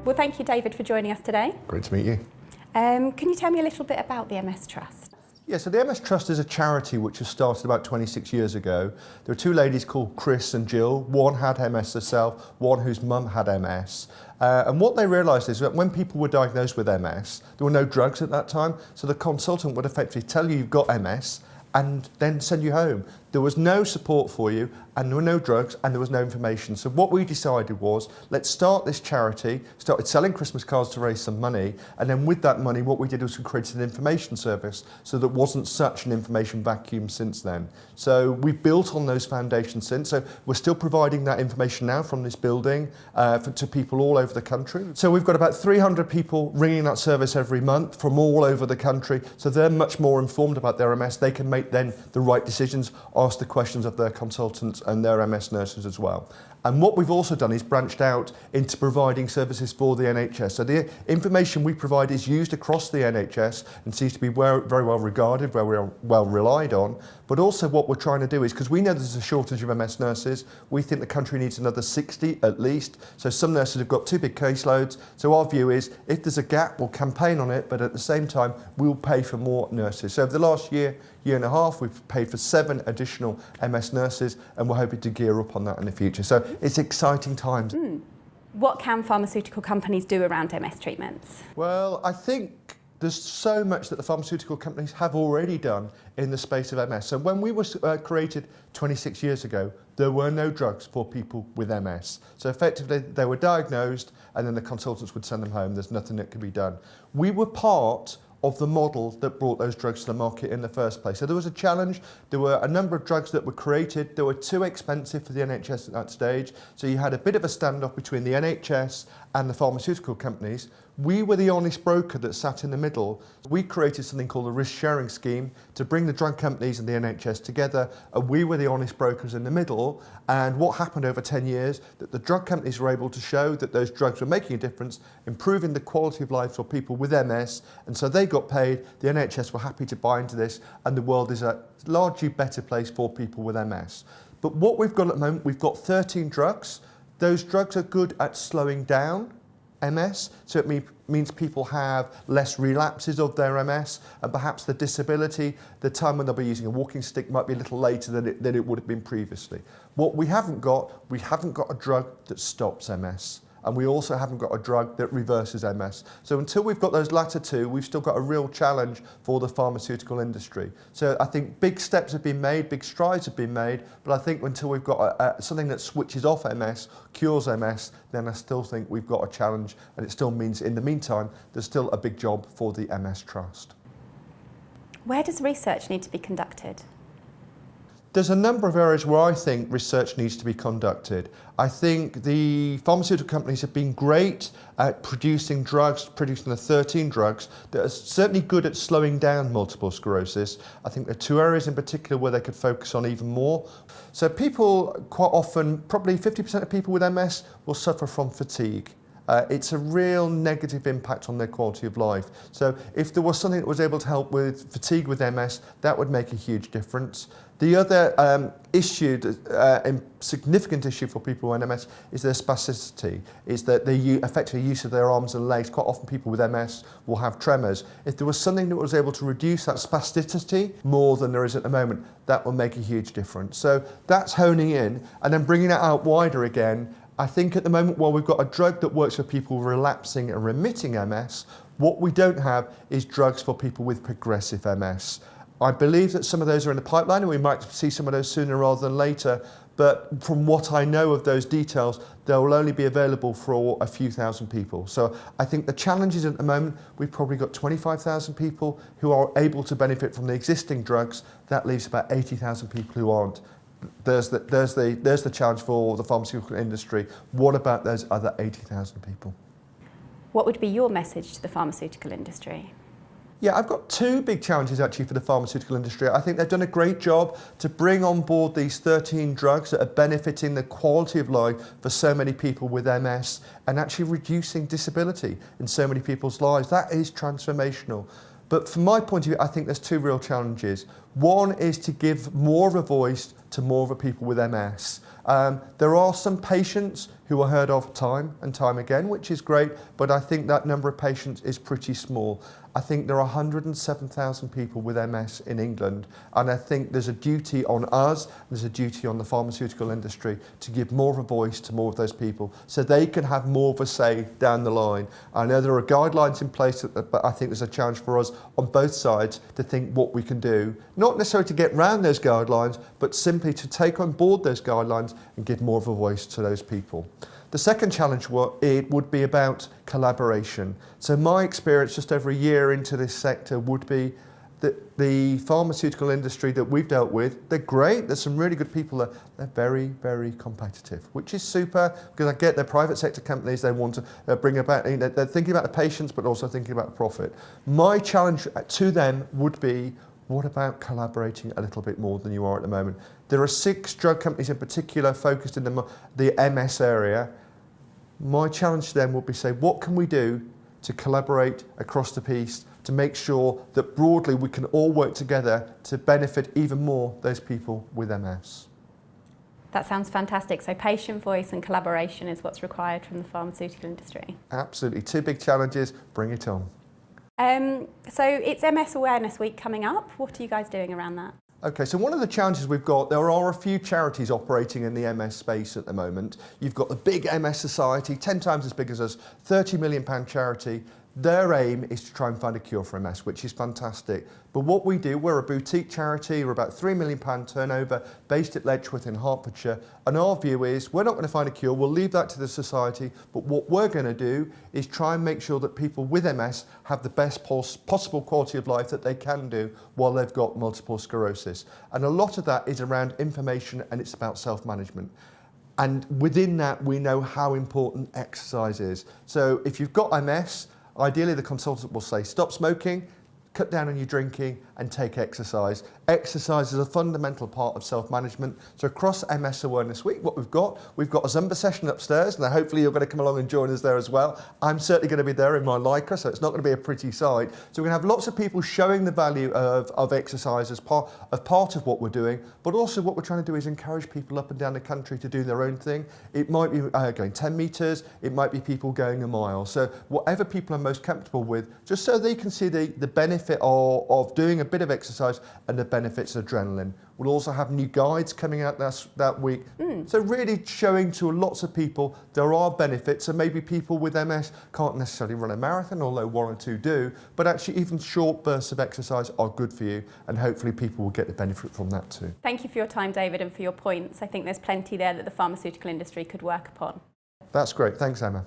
Well, thank you, David, for joining us today. Great to meet you. Can you tell me a little bit about the MS Trust? Yeah, so the MS Trust is a charity which was started about 26 years ago. There were two ladies called Chris and Jill. One had MS herself, one whose mum had MS. And what they realised is that when people were diagnosed with MS, there were no drugs at that time, so the consultant would effectively tell you you've got MS and then send you home. There was no support for you, and there were no drugs, and there was no information. So what we decided was, let's start this charity, started selling Christmas cards to raise some money, and then with that money, what we did was we created an information service, so there wasn't such an information vacuum since then. So we've built on those foundations since, so we're still providing that information now from this building to people all over the country. So we've got about 300 people ringing that service every month from all over the country, so they're much more informed about their MS. They can make then the right decisions, ask the questions of their consultants and their MS nurses as well. And what we've also done is branched out into providing services for the NHS. So the information we provide is used across the NHS and seems to be very well regarded, very well relied on. But also what we're trying to do is, because we know there's a shortage of MS nurses, we think the country needs another 60 at least. So some nurses have got too big caseloads. So our view is, if there's a gap, we'll campaign on it, but at the same time, we'll pay for more nurses. So over the last year and a half, we've paid for 7 additional MS nurses, and we're hoping to gear up on that in the future. So it's exciting times. What can pharmaceutical companies do around MS treatments? Well, I think there's so much that the pharmaceutical companies have already done in the space of MS. So when we were created 26 years ago, there were no drugs for people with MS. So effectively, they were diagnosed, and then the consultants would send them home. There's nothing that could be done. We were part of the model that brought those drugs to the market in the first place. So there was a challenge. There were a number of drugs that were created. They were too expensive for the NHS at that stage. So you had a bit of a standoff between the NHS and the pharmaceutical companies. We were the honest broker that sat in the middle. We created something called a risk-sharing scheme to bring the drug companies and the NHS together, and we were the honest brokers in the middle. And what happened over 10 years, that the drug companies were able to show that those drugs were making a difference, improving the quality of life for people with MS, and so they got paid, the NHS were happy to buy into this, and the world is a largely better place for people with MS. But what we've got at the moment, we've got 13 drugs. Those drugs are good at slowing down MS, so it means people have less relapses of their MS, and perhaps the disability, the time when they'll be using a walking stick might be a little later than it would have been previously. What we haven't got a drug that stops MS. And we also haven't got a drug that reverses MS. So until we've got those latter two, we've still got a real challenge for the pharmaceutical industry. So I think big steps have been made, big strides have been made, but I think until we've got something that switches off MS, cures MS, then I still think we've got a challenge, and it still means, in the meantime, there's still a big job for the MS Trust. Where does research need to be conducted? There's a number of areas where I think research needs to be conducted. I think the pharmaceutical companies have been great at producing drugs, producing the 13 drugs that are certainly good at slowing down multiple sclerosis. I think there are 2 areas in particular where they could focus on even more. So people quite often, probably 50% of people with MS will suffer from fatigue. It's a real negative impact on their quality of life. So if there was something that was able to help with fatigue with MS, that would make a huge difference. The other significant issue for people with MS is their spasticity, is that the effective use of their arms and legs. Quite often people with MS will have tremors. If there was something that was able to reduce that spasticity more than there is at the moment, that will make a huge difference. So that's honing in, and then bringing it out wider again. I think at the moment, while we've got a drug that works for people relapsing and remitting MS, what we don't have is drugs for people with progressive MS. I believe that some of those are in the pipeline, and we might see some of those sooner rather than later, but from what I know of those details, they will only be available for a few thousand people. So I think the challenge is, at the moment, we've probably got 25,000 people who are able to benefit from the existing drugs. That leaves about 80,000 people who aren't. There's the challenge for the pharmaceutical industry. What about those other 80,000 people? What would be your message to the pharmaceutical industry? Yeah, I've got 2 big challenges actually for the pharmaceutical industry. I think they've done a great job to bring on board these 13 drugs that are benefiting the quality of life for so many people with MS, and actually reducing disability in so many people's lives. That is transformational. But from my point of view, I think there's 2 real challenges. One is to give more of a voice to more of the people with MS. There are some patients who are heard of time and time again, which is great, but I think that number of patients is pretty small. I think there are 107,000 people with MS in England, and I think there's a duty on us, there's a duty on the pharmaceutical industry to give more of a voice to more of those people so they can have more of a say down the line. I know there are guidelines in place, but I think there's a challenge for us on both sides to think what we can do, not necessarily to get around those guidelines, but simply to take on board those guidelines and give more of a voice to those people. The second challenge would be about collaboration. So my experience just over a year into this sector would be that the pharmaceutical industry that we've dealt with, they're great, there's some really good people there, they're very, very competitive, which is super, because I get they're private sector companies, they want to bring about, they're thinking about the patients but also thinking about profit. My challenge to them would be, what about collaborating a little bit more than you are at the moment? There are 6 drug companies in particular focused in the MS area. My challenge to them would be say, what can we do to collaborate across the piece to make sure that broadly we can all work together to benefit even more those people with MS? That sounds fantastic. So patient voice and collaboration is what's required from the pharmaceutical industry. Absolutely. 2 big challenges, bring it on. So it's MS Awareness Week coming up. What are you guys doing around that? Okay, so one of the challenges we've got, there are a few charities operating in the MS space at the moment. You've got the big MS Society, 10 times as big as us, £30 million charity. Their aim is to try and find a cure for MS, which is fantastic. But what we do, we're a boutique charity, we're about £3 million turnover, based at Ledgeworth in Hertfordshire, and our view is we're not going to find a cure, we'll leave that to the society, but what we're going to do is try and make sure that people with MS have the best possible quality of life that they can do while they've got multiple sclerosis. And a lot of that is around information, and it's about self-management. And within that, we know how important exercise is. So if you've got MS, ideally the consultant will say, stop smoking, cut down on your drinking and take exercise. Exercise is a fundamental part of self-management. So across MS Awareness Week, what we've got a Zumba session upstairs, and hopefully you're going to come along and join us there as well. I'm certainly going to be there in my Lycra, so it's not going to be a pretty sight. So we're going to have lots of people showing the value of exercise as part of what we're doing, but also what we're trying to do is encourage people up and down the country to do their own thing. It might be going 10 metres, it might be people going a mile. So whatever people are most comfortable with, just so they can see the benefit of doing a bit of exercise and the benefits of adrenaline. We'll also have new guides coming out that week. So really showing to lots of people there are benefits, and maybe people with MS can't necessarily run a marathon, although 1 or 2 do, but actually even short bursts of exercise are good for you, and hopefully people will get the benefit from that too. Thank you for your time, David, and for your points. I think there's plenty there that the pharmaceutical industry could work upon. That's great. Thanks, Emma.